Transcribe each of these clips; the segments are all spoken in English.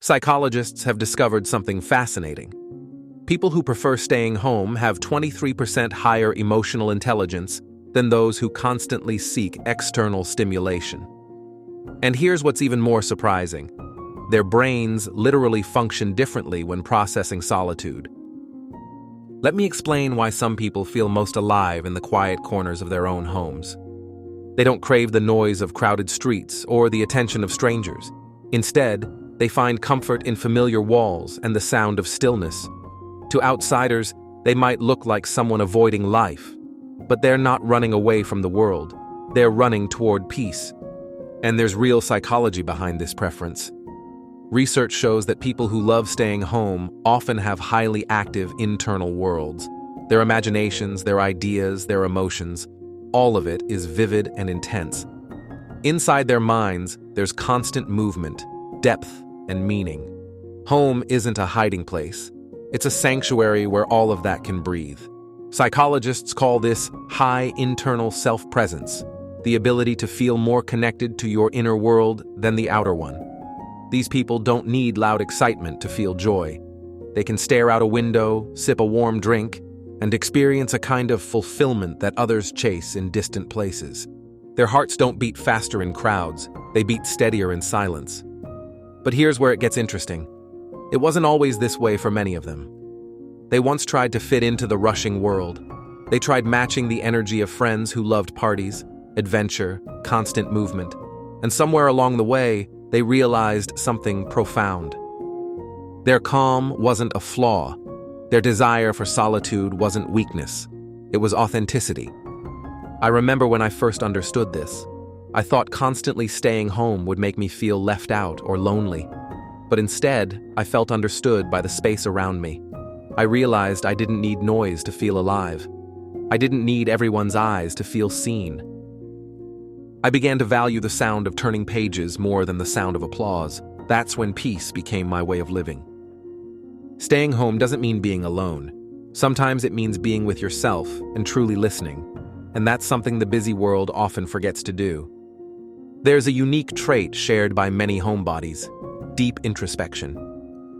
Psychologists have discovered something fascinating. People who prefer staying home have 23% higher emotional intelligence than those who constantly seek external stimulation. And here's what's even more surprising. Their brains literally function differently when processing solitude. Let me explain why some people feel most alive in the quiet corners of their own homes. They don't crave the noise of crowded streets or the attention of strangers. Instead, they find comfort in familiar walls and the sound of stillness. To outsiders, they might look like someone avoiding life, but they're not running away from the world. They're running toward peace. And there's real psychology behind this preference. Research shows that people who love staying home often have highly active internal worlds. Their imaginations, their ideas, their emotions, all of it is vivid and intense. Inside their minds, there's constant movement, depth, and meaning. Home isn't a hiding place. It's a sanctuary where all of that can breathe. Psychologists call this high internal self-presence, the ability to feel more connected to your inner world than the outer one. These people don't need loud excitement to feel joy. They can stare out a window, sip a warm drink, and experience a kind of fulfillment that others chase in distant places. Their hearts don't beat faster in crowds, they beat steadier in silence. But here's where it gets interesting. It wasn't always this way for many of them. They once tried to fit into the rushing world. They tried matching the energy of friends who loved parties, adventure, constant movement, and somewhere along the way, they realized something profound. Their calm wasn't a flaw. Their desire for solitude wasn't weakness. It was authenticity. I remember when I first understood this. I thought constantly staying home would make me feel left out or lonely. But instead, I felt understood by the space around me. I realized I didn't need noise to feel alive. I didn't need everyone's eyes to feel seen. I began to value the sound of turning pages more than the sound of applause. That's when peace became my way of living. Staying home doesn't mean being alone. Sometimes it means being with yourself and truly listening. And that's something the busy world often forgets to do. There's a unique trait shared by many homebodies: deep introspection.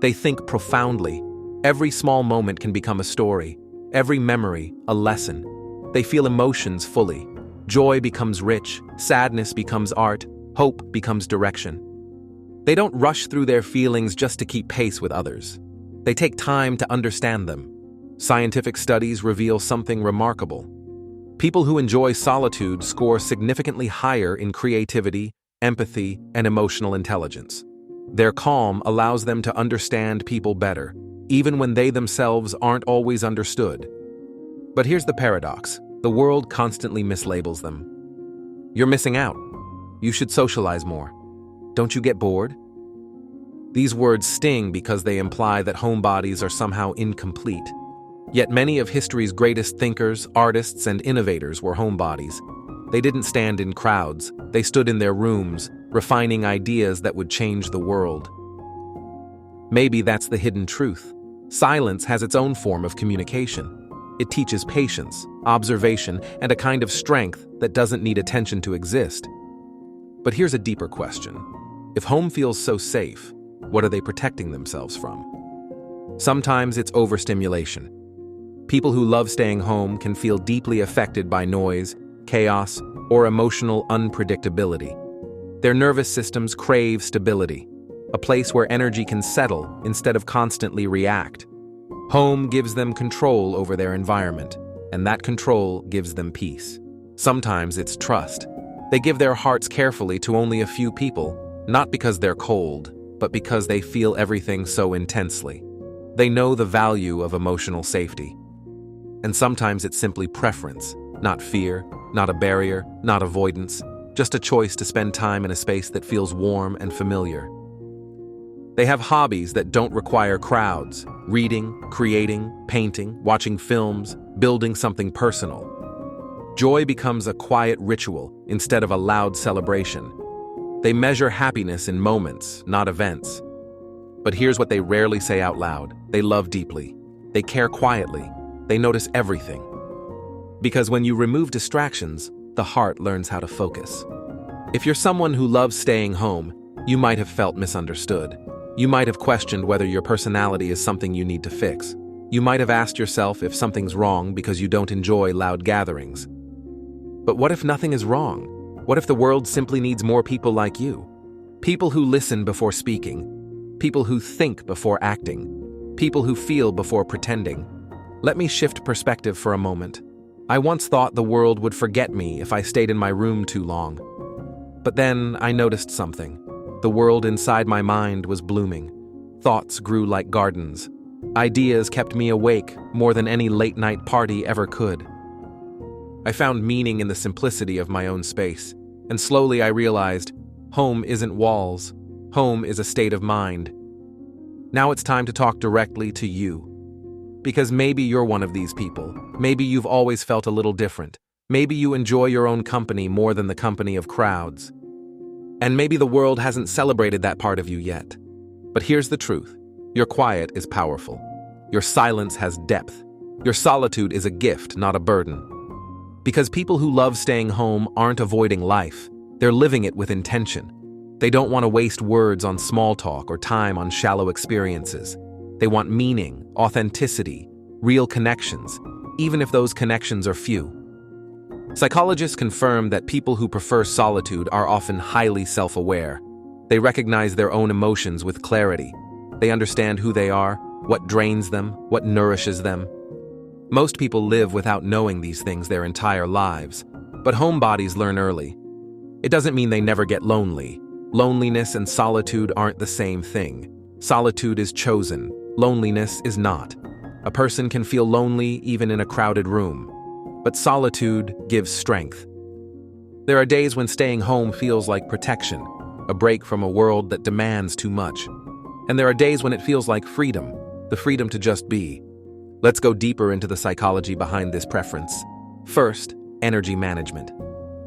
They think profoundly. Every small moment can become a story, every memory a lesson. They feel emotions fully. Joy becomes rich, sadness becomes art, hope becomes direction. They don't rush through their feelings just to keep pace with others. They take time to understand them. Scientific studies reveal something remarkable. People who enjoy solitude score significantly higher in creativity, empathy, and emotional intelligence. Their calm allows them to understand people better, even when they themselves aren't always understood. But here's the paradox. The world constantly mislabels them. You're missing out. You should socialize more. Don't you get bored? These words sting because they imply that homebodies are somehow incomplete. Yet many of history's greatest thinkers, artists, and innovators were homebodies. They didn't stand in crowds. They stood in their rooms, refining ideas that would change the world. Maybe that's the hidden truth. Silence has its own form of communication. It teaches patience, observation, and a kind of strength that doesn't need attention to exist. But here's a deeper question. If home feels so safe, what are they protecting themselves from? Sometimes it's overstimulation. People who love staying home can feel deeply affected by noise, chaos, or emotional unpredictability. Their nervous systems crave stability, a place where energy can settle instead of constantly react. Home gives them control over their environment, and that control gives them peace. Sometimes it's trust. They give their hearts carefully to only a few people, not because they're cold, but because they feel everything so intensely. They know the value of emotional safety. And sometimes it's simply preference, not fear, not a barrier, not avoidance, just a choice to spend time in a space that feels warm and familiar. They have hobbies that don't require crowds: reading, creating, painting, watching films, building something personal. Joy becomes a quiet ritual instead of a loud celebration. They measure happiness in moments, not events. But here's what they rarely say out loud. They love deeply. They care quietly. They notice everything. Because when you remove distractions, the heart learns how to focus. If you're someone who loves staying home, you might have felt misunderstood. You might have questioned whether your personality is something you need to fix. You might have asked yourself if something's wrong because you don't enjoy loud gatherings. But what if nothing is wrong? What if the world simply needs more people like you? People who listen before speaking. People who think before acting. People who feel before pretending. Let me shift perspective for a moment. I once thought the world would forget me if I stayed in my room too long. But then I noticed something. The world inside my mind was blooming. Thoughts grew like gardens. Ideas kept me awake more than any late-night party ever could. I found meaning in the simplicity of my own space, and slowly I realized, home isn't walls. Home is a state of mind. Now it's time to talk directly to you. Because maybe you're one of these people. Maybe you've always felt a little different. Maybe you enjoy your own company more than the company of crowds. And maybe the world hasn't celebrated that part of you yet. But here's the truth. Your quiet is powerful. Your silence has depth. Your solitude is a gift, not a burden. Because people who love staying home aren't avoiding life. They're living it with intention. They don't want to waste words on small talk or time on shallow experiences. They want meaning, authenticity, real connections, even if those connections are few. Psychologists confirm that people who prefer solitude are often highly self-aware. They recognize their own emotions with clarity. They understand who they are, what drains them, what nourishes them. Most people live without knowing these things their entire lives, but homebodies learn early. It doesn't mean they never get lonely. Loneliness and solitude aren't the same thing. Solitude is chosen. Loneliness is not. A person can feel lonely even in a crowded room. But solitude gives strength. There are days when staying home feels like protection, a break from a world that demands too much. And there are days when it feels like freedom, the freedom to just be. Let's go deeper into the psychology behind this preference. First, energy management.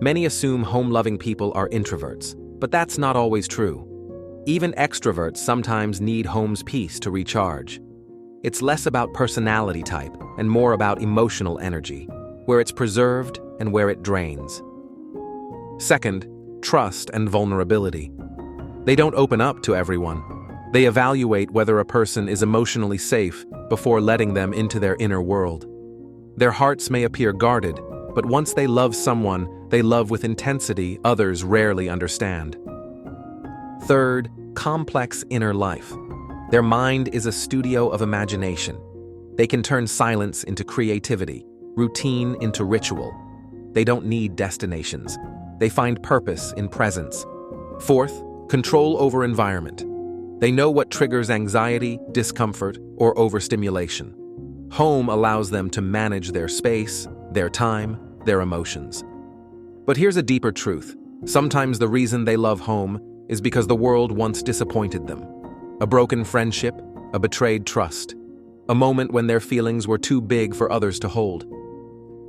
Many assume home-loving people are introverts, but that's not always true. Even extroverts sometimes need home's peace to recharge. It's less about personality type and more about emotional energy, where it's preserved and where it drains. Second, trust and vulnerability. They don't open up to everyone. They evaluate whether a person is emotionally safe before letting them into their inner world. Their hearts may appear guarded, but once they love someone, they love with intensity others rarely understand. Third, complex inner life. Their mind is a studio of imagination. They can turn silence into creativity, routine into ritual. They don't need destinations. They find purpose in presence. Fourth, control over environment. They know what triggers anxiety, discomfort, or overstimulation. Home allows them to manage their space, their time, their emotions. But here's a deeper truth. Sometimes the reason they love home is because the world once disappointed them. A broken friendship, a betrayed trust, a moment when their feelings were too big for others to hold.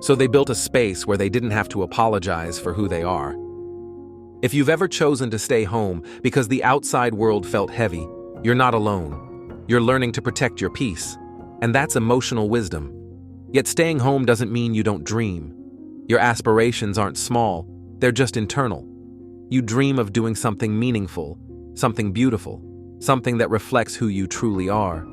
So they built a space where they didn't have to apologize for who they are. If you've ever chosen to stay home because the outside world felt heavy, you're not alone. You're learning to protect your peace, and that's emotional wisdom. Yet staying home doesn't mean you don't dream. Your aspirations aren't small, they're just internal. You dream of doing something meaningful, something beautiful, something that reflects who you truly are.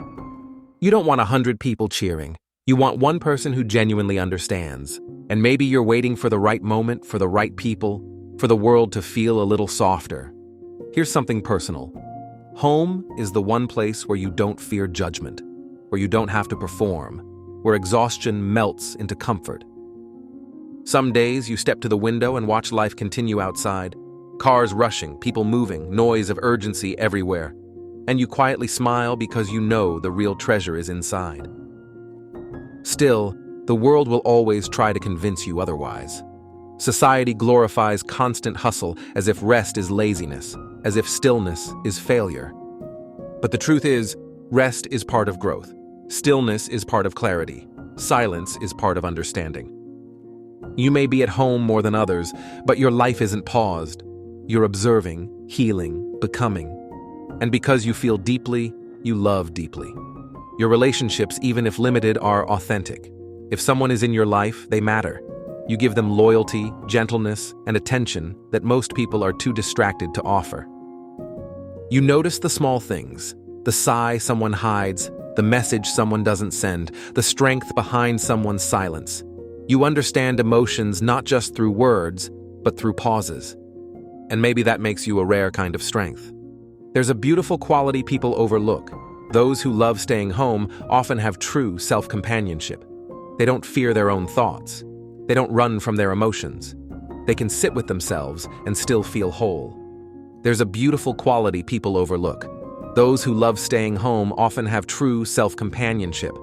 You don't want 100 people cheering. You want one person who genuinely understands. And maybe you're waiting for the right moment, for the right people, for the world to feel a little softer. Here's something personal. Home is the one place where you don't fear judgment, where you don't have to perform, where exhaustion melts into comfort. Some days you step to the window and watch life continue outside. Cars rushing, people moving, noise of urgency everywhere. And you quietly smile because you know the real treasure is inside. Still, the world will always try to convince you otherwise. Society glorifies constant hustle as if rest is laziness, as if stillness is failure. But the truth is, rest is part of growth. Stillness is part of clarity. Silence is part of understanding. You may be at home more than others, but your life isn't paused. You're observing, healing, becoming. And because you feel deeply, you love deeply. Your relationships, even if limited, are authentic. If someone is in your life, they matter. You give them loyalty, gentleness, and attention that most people are too distracted to offer. You notice the small things, the sigh someone hides, the message someone doesn't send, the strength behind someone's silence. You understand emotions not just through words, but through pauses. And maybe that makes you a rare kind of strength. There's a beautiful quality people overlook. Those who love staying home often have true self-companionship. They don't fear their own thoughts. They don't run from their emotions. They can sit with themselves and still feel whole. There's a beautiful quality people overlook. Those who love staying home often have true self-companionship.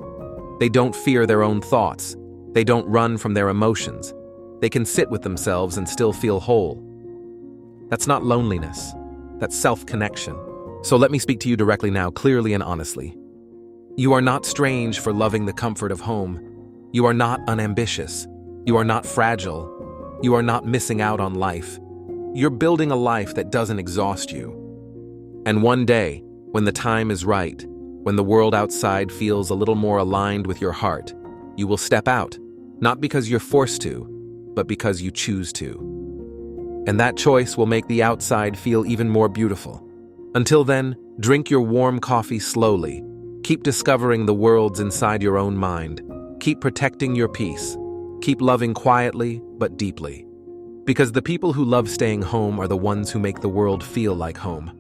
They don't fear their own thoughts. They don't run from their emotions. They can sit with themselves and still feel whole. That's not loneliness. That's self-connection. So let me speak to you directly now, clearly and honestly. You are not strange for loving the comfort of home. You are not unambitious. You are not fragile. You are not missing out on life. You're building a life that doesn't exhaust you. And one day, when the time is right, when the world outside feels a little more aligned with your heart, you will step out, not because you're forced to, but because you choose to. And that choice will make the outside feel even more beautiful. Until then, drink your warm coffee slowly. Keep discovering the worlds inside your own mind. Keep protecting your peace. Keep loving quietly, but deeply. Because the people who love staying home are the ones who make the world feel like home.